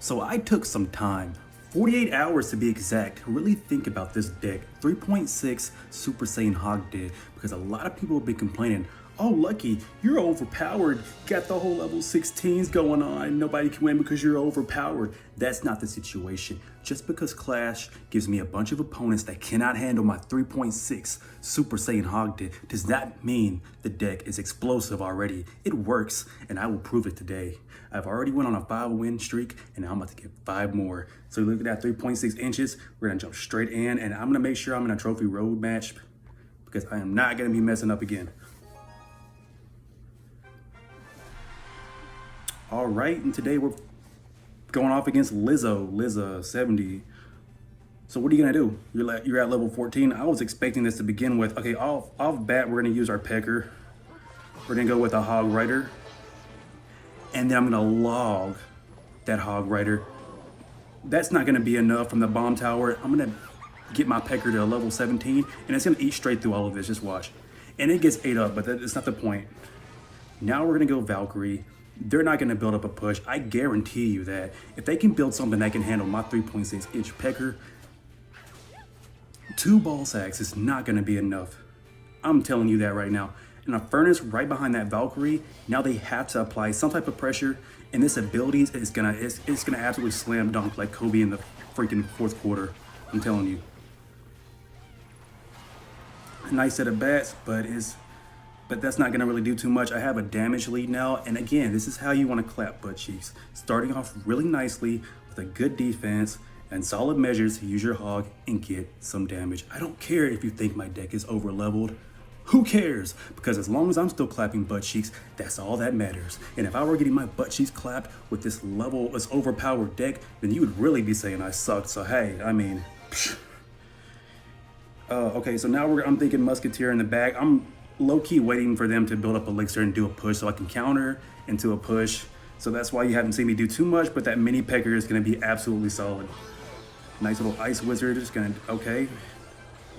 So I took some time, 48 hours to be exact, to really think about this deck, 3.6 Super Saiyan Hog deck, because a lot of people have been complaining, oh Lucky, you're overpowered, got the whole level 16s going on, nobody can win because you're overpowered. That's not the situation. Just because Clash gives me a bunch of opponents that cannot handle my 3.6 Super Saiyan Hog deck does not mean the deck is explosive already. It works, and I will prove it today. I've already went on a 5-win streak, and now I'm about to get 5 more. So look at that 3.6 inches. We're gonna jump straight in, and I'm gonna make sure I'm in a trophy road match because I am not gonna be messing up again. All right, and today we're going off against Liza 70. So what are you gonna do? You're at level 14. I was expecting this to begin with. Okay, off bat, we're gonna use our pekker. We're gonna go with a Hog Rider. And then I'm gonna log that Hog Rider. That's not gonna be enough from the bomb tower. I'm gonna get my pekker to a level 17, and it's gonna eat straight through all of this, just watch. And it gets ate up, but that's not the point. Now we're gonna go Valkyrie. They're not gonna build up a push. I guarantee you that. If they can build something that can handle my 3.6 inch pekker, 2 ball sacks is not gonna be enough. I'm telling you that right now. And a furnace right behind that Valkyrie, now they have to apply some type of pressure, and this ability is gonna absolutely slam dunk like Kobe in the freaking 4th quarter. I'm telling you. A nice set of bats, but that's not gonna really do too much. I have a damage lead now, and again, this is how you wanna clap butt cheeks. Starting off really nicely with a good defense and solid measures to use your hog and get some damage. I don't care if you think my deck is over leveled. Who cares? Because as long as I'm still clapping butt cheeks, that's all that matters. And if I were getting my butt cheeks clapped with this overpowered deck, then you would really be saying I sucked. So hey, I mean, okay, so now I'm thinking Musketeer in the back. I'm low-key waiting for them to build up Elixir and do a push so I can counter into a push. So that's why you haven't seen me do too much, but that mini pekker is gonna be absolutely solid. Nice little Ice Wizard, just gonna, okay.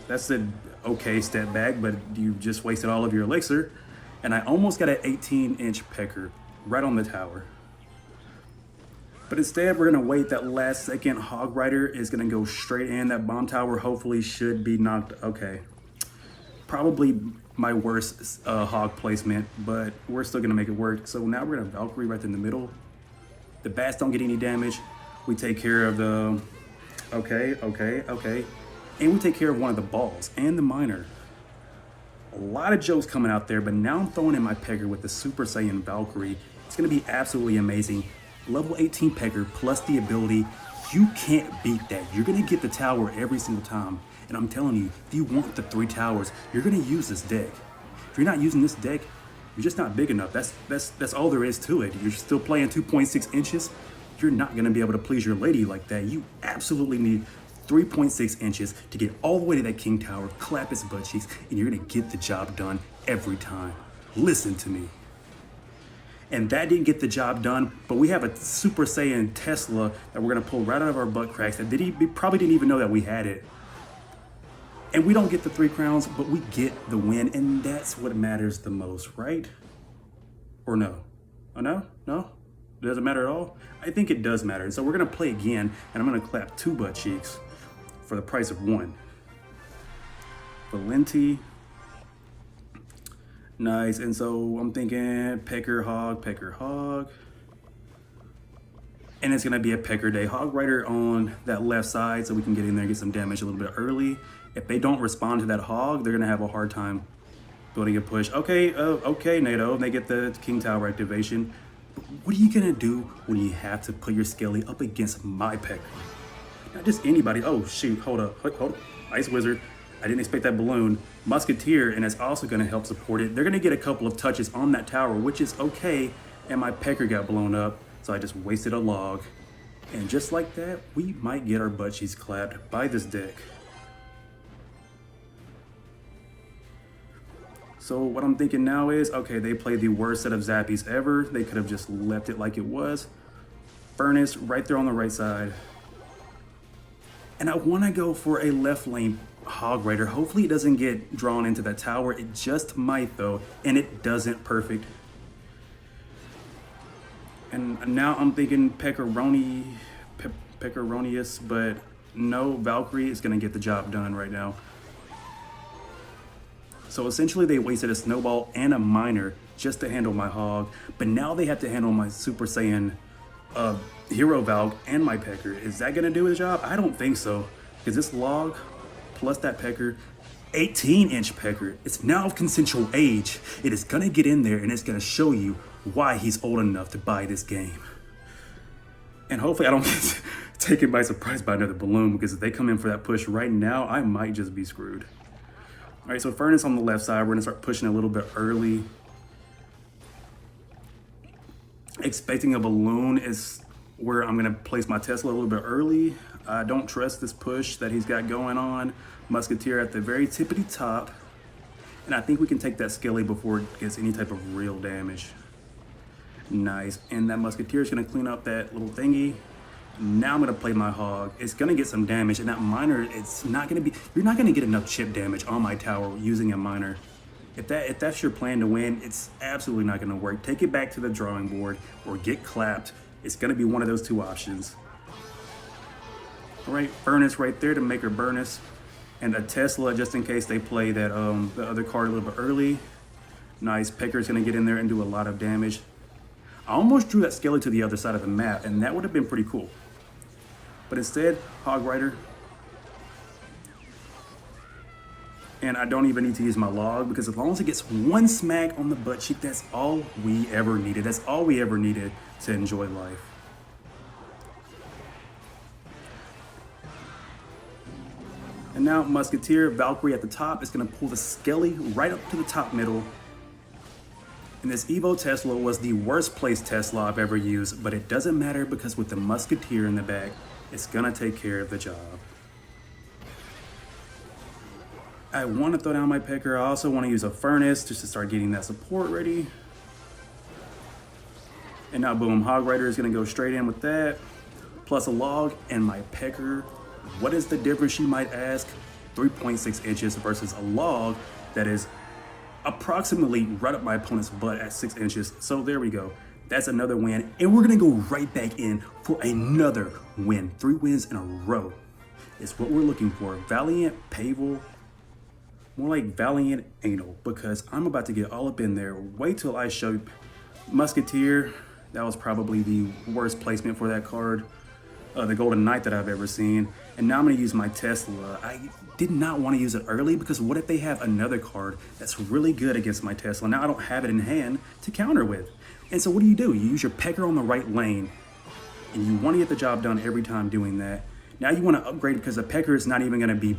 That's an okay step back, but you just wasted all of your Elixir. And I almost got an 18-inch pekker right on the tower. But instead, we're gonna wait. That last second Hog Rider is gonna go straight in. That bomb tower hopefully should be knocked, okay. Probably my worst hog placement, but we're still gonna make it work. So now we're gonna Valkyrie right in the middle. The bats don't get any damage. We take care of the, okay. And we take care of one of the balls and the miner. A lot of jokes coming out there, but now I'm throwing in my pekker with the Super Saiyan Valkyrie. It's gonna be absolutely amazing. Level 18 pekker plus the ability, you can't beat that. You're gonna get the tower every single time. And I'm telling you, if you want the 3 towers, you're gonna use this deck. If you're not using this deck, you're just not big enough. That's all there is to it. You're still playing 2.6 inches. You're not gonna be able to please your lady like that. You absolutely need 3.6 inches to get all the way to that King Tower, clap his butt cheeks, and you're gonna get the job done every time. Listen to me. And that didn't get the job done, but we have a Super Saiyan Tesla that we're gonna pull right out of our butt cracks that we probably didn't even know that we had it. And we don't get the 3 crowns, but we get the win, and that's what matters the most, right? Or no? Oh no? No? It doesn't matter at all? I think it does matter. And so we're gonna play again, and I'm gonna clap 2 butt cheeks for the price of 1. Valenti. Nice, and so I'm thinking pekker, hog. And it's gonna be a pekker day. Hog Rider on that left side so we can get in there and get some damage a little bit early. If they don't respond to that hog, they're gonna have a hard time building a push. Okay, NATO, they get the King Tower activation. But what are you gonna do when you have to put your Skelly up against my pekker? Not just anybody. Oh shoot, hold up. Ice Wizard. I didn't expect that balloon. Musketeer, and it's also gonna help support it. They're gonna get a couple of touches on that tower, which is okay, and my pekker got blown up, so I just wasted a log. And just like that, we might get our butt cheeks clapped by this deck. So what I'm thinking now is, okay, they played the worst set of zappies ever. They could have just left it like it was. Furnace right there on the right side. And I want to go for a left lane Hog Rider. Hopefully it doesn't get drawn into that tower. It just might though, and it doesn't. Perfect. And now I'm thinking pepperoni Peckeronius, but no, Valkyrie is going to get the job done right now. So essentially they wasted a snowball and a miner just to handle my hog, but now they have to handle my Super Saiyan Hero Valk and my pecker. Is that going to do the job? I don't think so, because this log plus that pecker, 18-inch pecker, it's now of consensual age. It is going to get in there and it's going to show you why he's old enough to buy this game. And hopefully I don't get taken by surprise by another balloon, because if they come in for that push right now, I might just be screwed. All right, so Furnace on the left side, we're gonna start pushing a little bit early. Expecting a balloon is where I'm gonna place my Tesla a little bit early. I don't trust this push that he's got going on. Musketeer at the very tippity top. And I think we can take that Skelly before it gets any type of real damage. Nice, and that Musketeer is gonna clean up that little thingy. Now I'm gonna play my hog. It's gonna get some damage, and that miner, it's not gonna be, you're not gonna get enough chip damage on my tower using a miner. If that's your plan to win, it's absolutely not gonna work. Take it back to the drawing board or get clapped. It's gonna be one of those two options. All right, Furnace right there to make her burnus, and a Tesla just in case they play that the other card a little bit early. Nice, Pecker's gonna get in there and do a lot of damage. I almost drew that Skelly to the other side of the map, and that would have been pretty cool. But instead, Hog Rider. And I don't even need to use my log, because as long as it gets one smack on the butt cheek, that's all we ever needed. That's all we ever needed to enjoy life. And now Musketeer, Valkyrie at the top is gonna pull the Skelly right up to the top middle. And this Evo Tesla was the worst placed Tesla I've ever used, but it doesn't matter, because with the Musketeer in the back, it's gonna take care of the job. I want to throw down my pecker. I also want to use a Furnace just to start getting that support ready. And now boom, Hog Rider is gonna go straight in with that, plus a log and my pecker. What is the difference, you might ask? 3.6 inches versus a log that is approximately right up my opponent's butt at 6 inches. So there we go. That's another win. And we're gonna go right back in for another win. 3 wins in a row is what we're looking for. Valiant Pavel, more like Valiant Anal, because I'm about to get all up in there. Wait till I show you. Musketeer, that was probably the worst placement for that card. The Golden Knight that I've ever seen. And now I'm gonna use my Tesla. I did not want to use it early, because what if they have another card that's really good against my Tesla? Now I don't have it in hand to counter with. And so what do? You use your pecker on the right lane, and you want to get the job done every time doing that. Now you want to upgrade, because the pecker is not even gonna be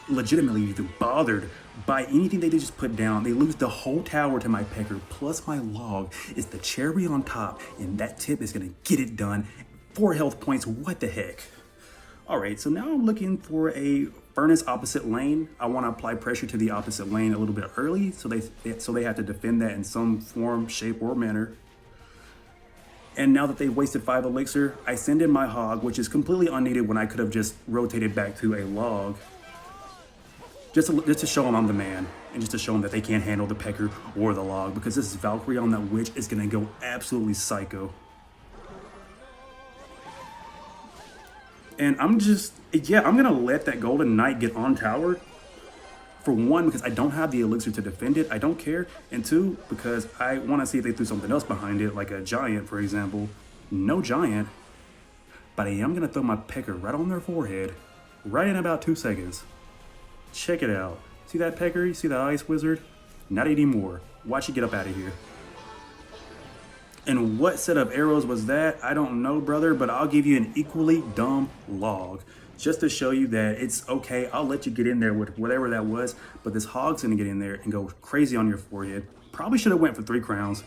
legitimately even bothered by anything they just put down. They lose the whole tower to my pecker, plus my log is the cherry on top, and that tip is gonna get it done. 4 health points, what the heck? All right, so now I'm looking for a Furnace opposite lane. I want to apply pressure to the opposite lane a little bit early, so they have to defend that in some form, shape, or manner. And now that they've wasted 5 elixir, I send in my hog, which is completely unneeded when I could have just rotated back to a log. Just to show them I'm the man, and just to show them that they can't handle the pecker or the log, because this Valkyrie on that witch is gonna go absolutely psycho. And I'm gonna let that Golden Knight get on tower. For one, because I don't have the elixir to defend it, I don't care. And 2, because I wanna see if they threw something else behind it, like a giant, for example. No giant, but I am gonna throw my pecker right on their forehead, right in about 2 seconds. Check it out. See that pecker? You see that ice wizard? Not anymore. Watch you get up out of here. And what set of arrows was that? I don't know, brother, but I'll give you an equally dumb log just to show you that it's okay. I'll let you get in there with whatever that was, but this hog's gonna get in there and go crazy on your forehead. Probably should have went for 3 crowns.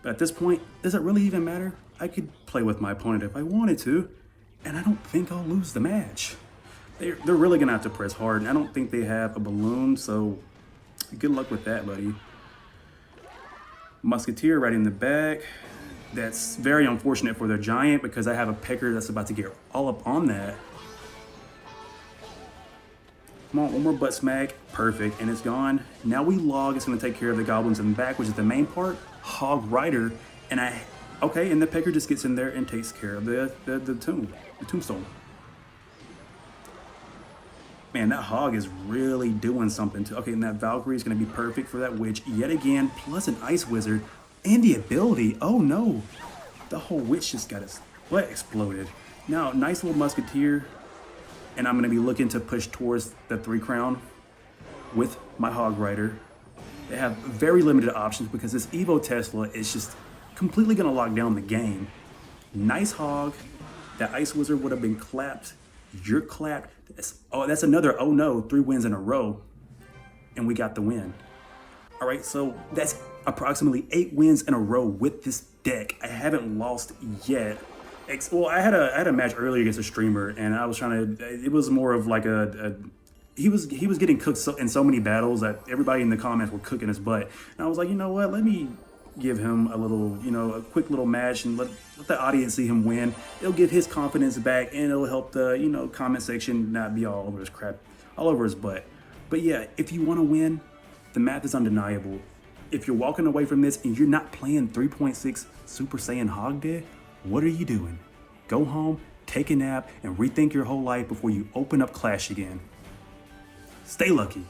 But at this point, does it really even matter? I could play with my opponent if I wanted to, and I don't think I'll lose the match. They're really gonna have to press hard, and I don't think they have a balloon, so good luck with that, buddy. Musketeer right in the back. That's very unfortunate for their giant, because I have a pecker that's about to get all up on that. Come on, one more butt smack. Perfect, and it's gone. Now we log. It's gonna take care of the goblins in the back, which is the main part. Hog Rider, and I Okay, and the pekker just gets in there and takes care of the tombstone. Man, that hog is really doing something too. Okay, and that Valkyrie is going to be perfect for that witch yet again, plus an ice wizard and the ability. Oh no, the whole witch just got his butt exploded. Now, nice little musketeer, and I'm going to be looking to push towards the 3 crown with my hog rider. They have very limited options because this Evo Tesla is just completely going to lock down the game. Nice hog. That ice wizard would have been clapped. You're clapped. That's another, oh no, 3 wins in a row. And we got the win. All right, so that's approximately 8 wins in a row with this deck. I haven't lost yet. Well, I had a match earlier against a streamer, and I was trying to, it was more of like he was getting cooked in so many battles that everybody in the comments were cooking his butt. And I was like, you know what, let me give him a little, a quick little match and let the audience see him win. It'll give his confidence back, and it'll help the, comment section not be all over his crap, all over his butt. But yeah, if you want to win, the math is undeniable. If you're walking away from this and you're not playing 3.6 Super Saiyan Hog deck, what are you doing? Go home, take a nap, and rethink your whole life before you open up Clash again. Stay lucky.